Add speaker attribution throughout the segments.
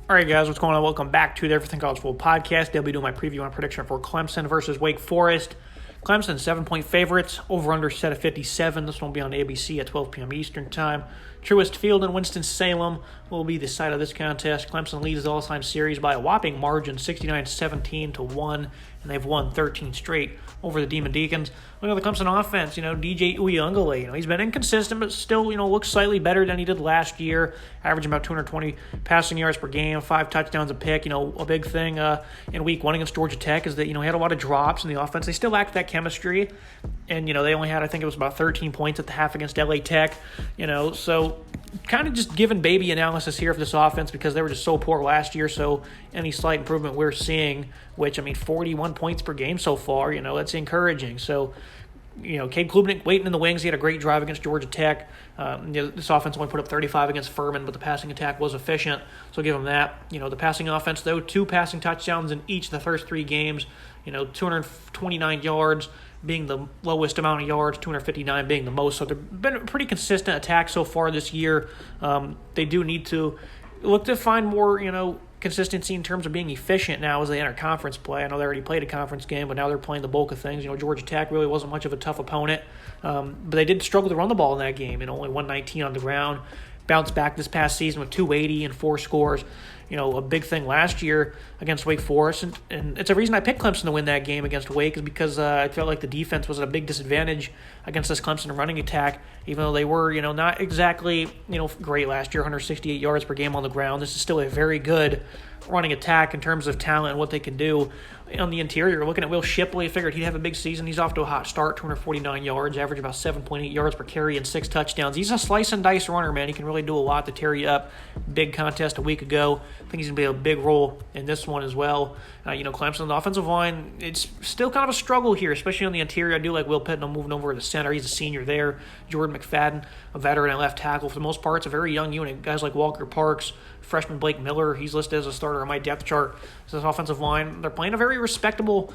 Speaker 1: All right, guys, what's going on? Welcome back to the Everything College Football Podcast. I'll be doing my preview and prediction for Clemson versus Wake Forest. Clemson, 7-point favorites, over-under set at 57. This one will be on ABC at 12 p.m. Eastern Time. Truist Field in Winston-Salem will be the site of this contest. Clemson leads the all-time series by a whopping margin, 69-17-1, and they've won 13 straight over the Demon Deacons. Look at the Clemson offense. DJ Uyunglele, he's been inconsistent, but still, looks slightly better than he did last year, averaging about 220 passing yards per game, 5 touchdowns a pick. A big thing in week 1 against Georgia Tech is that, he had a lot of drops in the offense. They still lacked that chemistry, and, they only had, I think it was about 13 points at the half against LA Tech, so kind of just giving baby analysis here of this offense because they were just so poor last year. So any slight improvement we're seeing, 41 points per game so far, that's encouraging. So, Cade Klubnik waiting in the wings. He had a great drive against Georgia Tech. This offense only put up 35 against Furman, but the passing attack was efficient. So give them that. The passing offense, though, 2 passing touchdowns in each of the first 3 games. 229 yards being the lowest amount of yards, 259 being the most. So they've been a pretty consistent attack so far this year. They do need to look to find more, consistency in terms of being efficient now as they enter conference play. I know they already played a conference game, but now they're playing the bulk of things. Georgia Tech really wasn't much of a tough opponent, but they did struggle to run the ball in that game, and only 119 on the ground. Bounced back this past season with 280 and 4 scores. A big thing last year against Wake Forest, and it's a reason I picked Clemson to win that game against Wake is because I felt like the defense was at a big disadvantage against this Clemson running attack, even though they were, not exactly, great last year, 168 yards per game on the ground. This is still a very good running attack in terms of talent and what they can do. On the interior, looking at Will Shipley, I figured he'd have a big season. He's off to a hot start, 249 yards, average about 7.8 yards per carry and 6 touchdowns. He's a slice and dice runner, man. He can really do a lot to tear you up. Big contest a week ago. I think he's going to be a big role in this one as well. Clemson, the offensive line, it's still kind of a struggle here, especially on the interior. I do like Will Pitnell moving over to the center. He's a senior there. Jordan McFadden, a veteran at left tackle. For the most part, it's a very young unit. Guys like Walker Parks, freshman Blake Miller, he's listed as a starter on my depth chart. So this offensive line, they're playing a very respectable,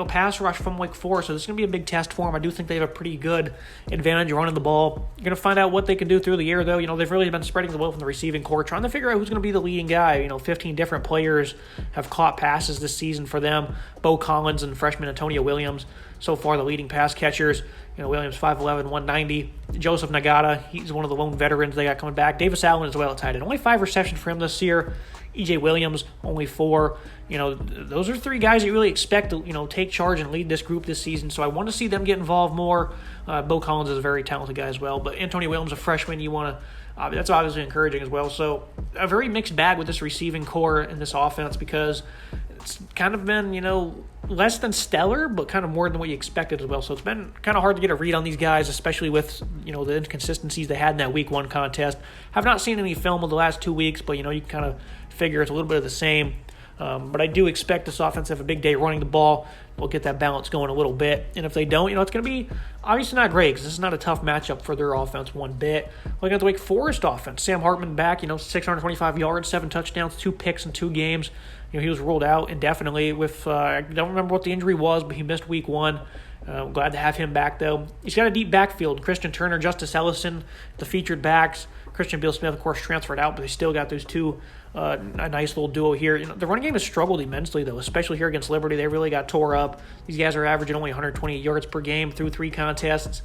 Speaker 1: pass rush from Wake Forest. So this is going to be a big test for them. I do think they have a pretty good advantage running the ball. You're going to find out what they can do through the air, though. They've really been spreading the ball from the receiving core, trying to figure out who's going to be the leading guy. 15 different players have caught passes this season for them. Bo Collins and freshman Antonio Williams, so far the leading pass catchers. Williams 5'11", 190. Joseph Nagata, he's one of the lone veterans they got coming back. Davis Allen as well at tight end. Only 5 receptions for him this year. E.J. Williams, only 4. Those are 3 guys that you really expect to, take charge and lead this group this season. So I want to see them get involved more. Bo Collins is a very talented guy as well. But Antonio Williams, a freshman, that's obviously encouraging as well. So a very mixed bag with this receiving core in this offense because it's kind of been, less than stellar, but kind of more than what you expected as well. So it's been kind of hard to get a read on these guys, especially with, the inconsistencies they had in that week 1 contest. Have not seen any film of the last 2 weeks, but, you can kind of figure it's a little bit of the same. But I do expect this offense to have a big day running the ball. We'll get that balance going a little bit. And if they don't, it's going to be obviously not great because this is not a tough matchup for their offense one bit. Looking at the Wake Forest offense, Sam Hartman back, 625 yards, 7 touchdowns, 2 picks in 2 games. He was ruled out indefinitely with, I don't remember what the injury was, but he missed week 1. Glad to have him back, though. He's got a deep backfield. Christian Turner, Justice Ellison, the featured backs. Christian Beal Smith, of course, transferred out, but they still got those 2, a nice little duo here. The running game has struggled immensely, though, especially here against Liberty. They really got tore up. These guys are averaging only 128 yards per game through 3 contests.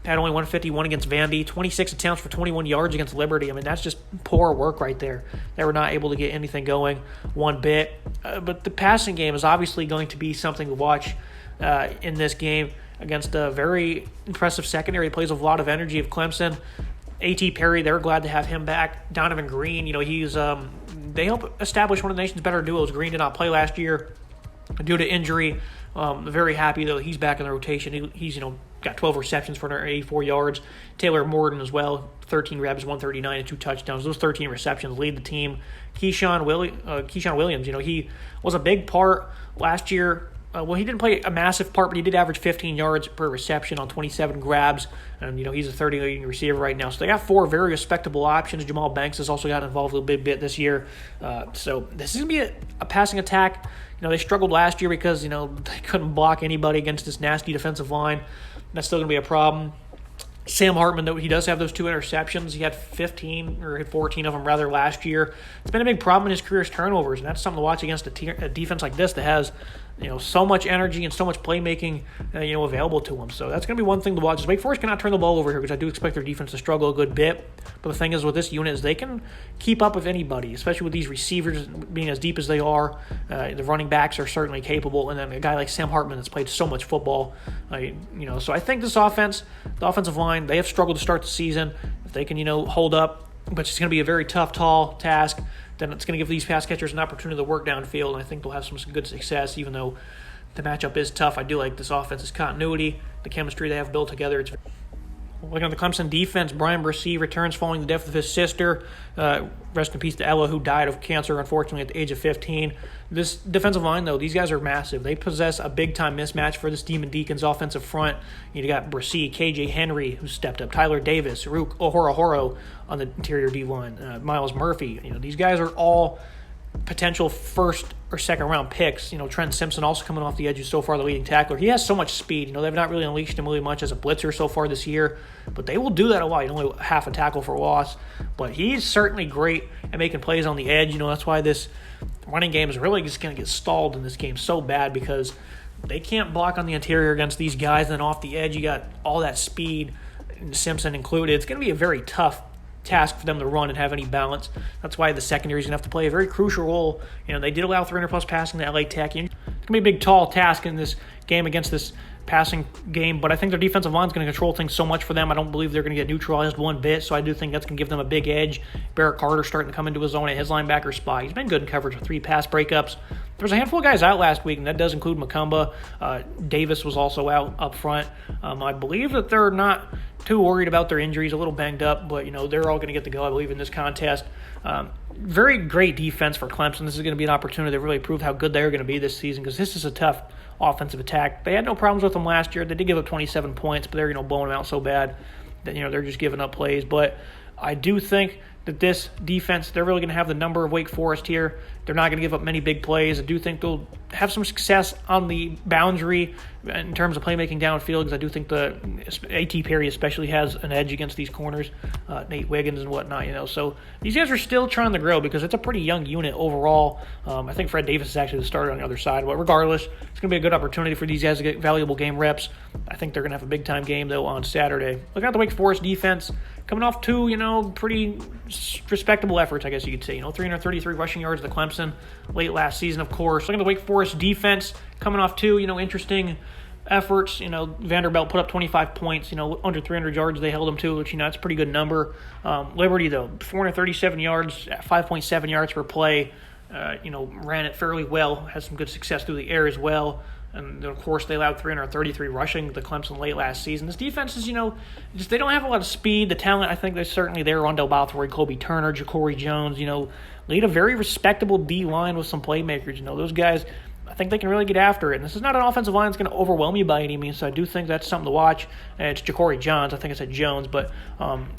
Speaker 1: Had only 151 against Vandy, 26 attempts for 21 yards against Liberty. That's just poor work right there. They were not able to get anything going one bit. But the passing game is obviously going to be something to watch in this game against a very impressive secondary. Plays with a lot of energy of Clemson. A.T. Perry, they're glad to have him back. Donovan Green, he's they help establish one of the nation's better duos. Green did not play last year due to injury. Very happy, though, he's back in the rotation. He's got 12 receptions for 184 yards. Taylor Morton as well, 13 grabs, 139, and 2 touchdowns. Those 13 receptions lead the team. Keyshawn Williams, he was a big part last year. He didn't play a massive part, but he did average 15 yards per reception on 27 grabs. And, he's a 30 leading receiver right now. So they got 4 very respectable options. Jamal Banks has also got involved a little bit this year. So this is going to be a passing attack. They struggled last year because, they couldn't block anybody against this nasty defensive line. That's still going to be a problem. Sam Hartman, though, he does have those 2 interceptions. He had 15 or 14 of them rather last year. It's been a big problem in his career is turnovers, and that's something to watch against a defense like this that has so much energy and so much playmaking available to them. So that's going to be one thing to watch. Wake Forest cannot turn the ball over here because I do expect their defense to struggle a good bit. But the thing is with this unit is they can keep up with anybody, especially with these receivers being as deep as they are. The running backs are certainly capable, and then a guy like Sam Hartman that's played so much football. So I think this offense, the offensive line, they have struggled to start the season. If they can hold up, but it's going to be a very tough, tall task. Then it's going to give these pass catchers an opportunity to work downfield, and I think they'll have some good success, even though the matchup is tough. I do like this offense's continuity, the chemistry they have built together. Looking at the Clemson defense, Brian Brissy returns following the death of his sister. Rest in peace to Ella, who died of cancer, unfortunately, at the age of 15. This defensive line, though, these guys are massive. They possess a big-time mismatch for this Demon Deacons offensive front. You got Brissy, KJ Henry, who stepped up, Tyler Davis, Rook Ohorahoro on the interior D-line, Miles Murphy. These guys are all potential first or second round picks. Trent Simpson also coming off the edge is so far the leading tackler. He has so much speed. They've not really unleashed him really much as a blitzer so far this year, but they will do that a lot. Only half a tackle for a loss, but he's certainly great at making plays on the edge. That's why this running game is really just going to get stalled in this game so bad because they can't block on the interior against these guys. And then off the edge, you got all that speed, Simpson included. It's going to be a very tough task for them to run and have any balance. That's why the secondary is going to have to play a very crucial role. They did allow 300-plus passing to LA Tech. It's going to be a big, tall task in this game against this passing game, but I think their defensive line is going to control things so much for them. I don't believe they're going to get neutralized one bit, so I do think that's going to give them a big edge. Barrett Carter starting to come into his own at his linebacker spot. He's been good in coverage with 3 pass breakups. There's a handful of guys out last week, and that does include Macumba. Davis was also out up front. I believe that they're not too worried about their injuries, a little banged up, but they're all going to get to go, I believe, in this contest. Very great defense for Clemson. This is going to be an opportunity to really prove how good they're going to be this season because this is a tough offensive attack. They had no problems with them last year. They did give up 27 points, but they're blowing them out so bad that they're just giving up plays. But I do think that this defense, they're really going to have the number of Wake Forest here. They're not going to give up many big plays. I do think they'll have some success on the boundary in terms of playmaking downfield because I do think the A.T. Perry especially has an edge against these corners, Nate Wiggins and whatnot. So these guys are still trying to grow because it's a pretty young unit overall. I think Fred Davis is actually the starter on the other side. But regardless, it's going to be a good opportunity for these guys to get valuable game reps. I think they're going to have a big-time game, though, on Saturday. Looking at the Wake Forest defense, coming off 2, pretty respectable efforts, I guess you could say. 333 rushing yards to Clemson late last season, of course. Looking at the Wake Forest defense, coming off 2, interesting efforts. Vanderbilt put up 25 points, under 300 yards they held them to, which, that's a pretty good number. Liberty, though, 437 yards, 5.7 yards per play. Ran it fairly well, had some good success through the air as well. And, of course, they allowed 333 rushing to Clemson late last season. This defense is, just they don't have a lot of speed. The talent, I think they're certainly there. Rondell Balfour, Kobe Turner, Ja'Cory Jones, lead a very respectable D-line with some playmakers. Those guys, I think they can really get after it. And this is not an offensive line that's going to overwhelm you by any means, so I do think that's something to watch. And it's Ja'Cory Jones. I think I said Jones. But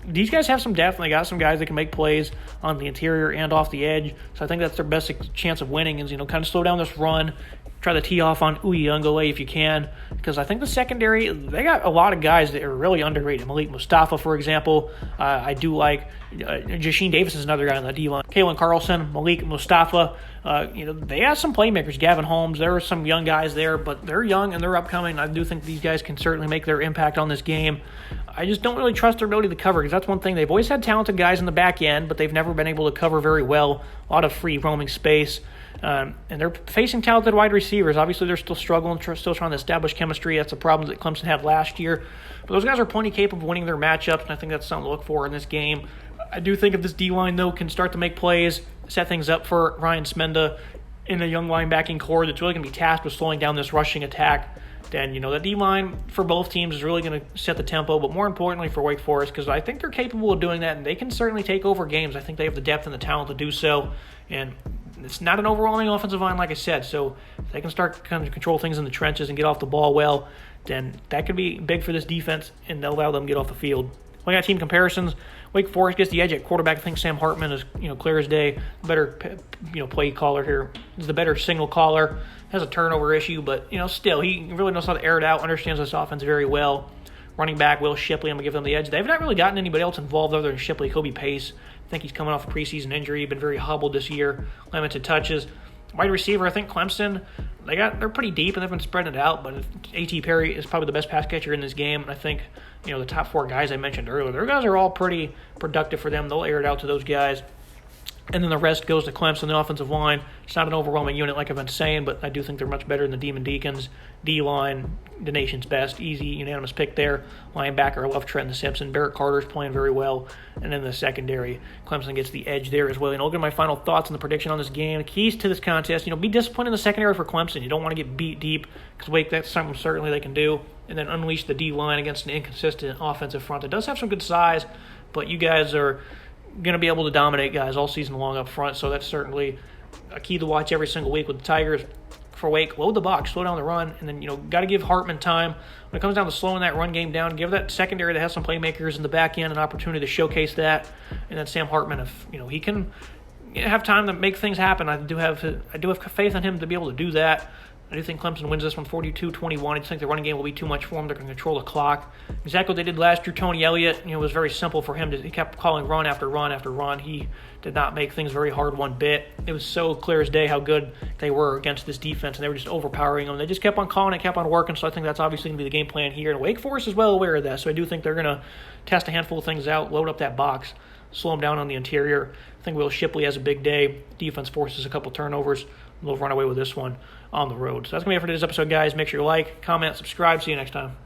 Speaker 1: these guys have some depth, and they got some guys that can make plays on the interior and off the edge. So I think that's their best chance of winning is, kind of slow down this run. Try to tee off on Uyunglele if you can, because I think the secondary, they got a lot of guys that are really underrated. Malik Mustafa, for example. I do like Jasheen Davis is another guy on the D-line. Kalen Carlson, Malik Mustafa. They have some playmakers. Gavin Holmes, there are some young guys there, but they're young and they're upcoming. I do think these guys can certainly make their impact on this game. I just don't really trust their ability to cover because that's one thing. They've always had talented guys in the back end, but they've never been able to cover very well. A lot of free roaming space. And they're facing talented wide receivers. Obviously, they're still struggling, still trying to establish chemistry. That's the problem that Clemson had last year. But those guys are plenty capable of winning their matchups, and I think that's something to look for in this game. I do think if this D-line, though, can start to make plays, set things up for Ryan Smenda in the young linebacking core that's really going to be tasked with slowing down this rushing attack, then, the D-line for both teams is really going to set the tempo, but more importantly for Wake Forest, because I think they're capable of doing that, and they can certainly take over games. I think they have the depth and the talent to do so, and it's not an overwhelming offensive line, like I said, so if they can start kind of control things in the trenches and get off the ball well, then that could be big for this defense, and they'll allow them to get off the field. Looking at team comparisons, Wake Forest gets the edge at quarterback. I think Sam Hartman is, clear as day. Better, play caller here. He's the better single caller. Has a turnover issue, but, still, he really knows how to air it out, understands this offense very well. Running back, Will Shipley, I'm going to give them the edge. They've not really gotten anybody else involved other than Shipley. Kobe Pace, I think he's coming off a preseason injury. Been very hobbled this year, limited touches. Wide receiver, I think Clemson, they're pretty deep and they've been spreading it out, but A.T. Perry is probably the best pass catcher in this game. And I think, the top 4 guys I mentioned earlier, their guys are all pretty productive for them. They'll air it out to those guys. And then the rest goes to Clemson, the offensive line. It's not an overwhelming unit like I've been saying, but I do think they're much better than the Demon Deacons. D-line, the nation's best. Easy, unanimous pick there. Linebacker, I love Trenton Simpson. Barrett Carter's playing very well. And then the secondary, Clemson gets the edge there as well. I'll give my final thoughts on the prediction on this game. The keys to this contest, be disciplined in the secondary for Clemson. You don't want to get beat deep because Wake, that's something certainly they can do. And then unleash the D-line against an inconsistent offensive front. It does have some good size, but you guys are going to be able to dominate guys all season long up front, so that's certainly a key to watch every single week with the Tigers. For Wake, load the box, slow down the run, and then, got to give Hartman time. When it comes down to slowing that run game down, give that secondary that has some playmakers in the back end an opportunity to showcase that. And then Sam Hartman, if, he can have time to make things happen, I do have faith in him to be able to do that. I do think Clemson wins this one 42-21. I just think the running game will be too much for them. They're going to control the clock. Exactly what they did last year. Tony Elliott, it was very simple for him. He kept calling run after run after run. He did not make things very hard one bit. It was so clear as day how good they were against this defense, and they were just overpowering them. They just kept on calling it, kept on working, so I think that's obviously going to be the game plan here. And Wake Forest is well aware of that, so I do think they're going to test a handful of things out, load up that box, slow them down on the interior. I think Will Shipley has a big day. Defense forces a couple turnovers. They'll run away with this one on the road. So that's going to be it for today's episode, guys. Make sure you like, comment, subscribe. See you next time.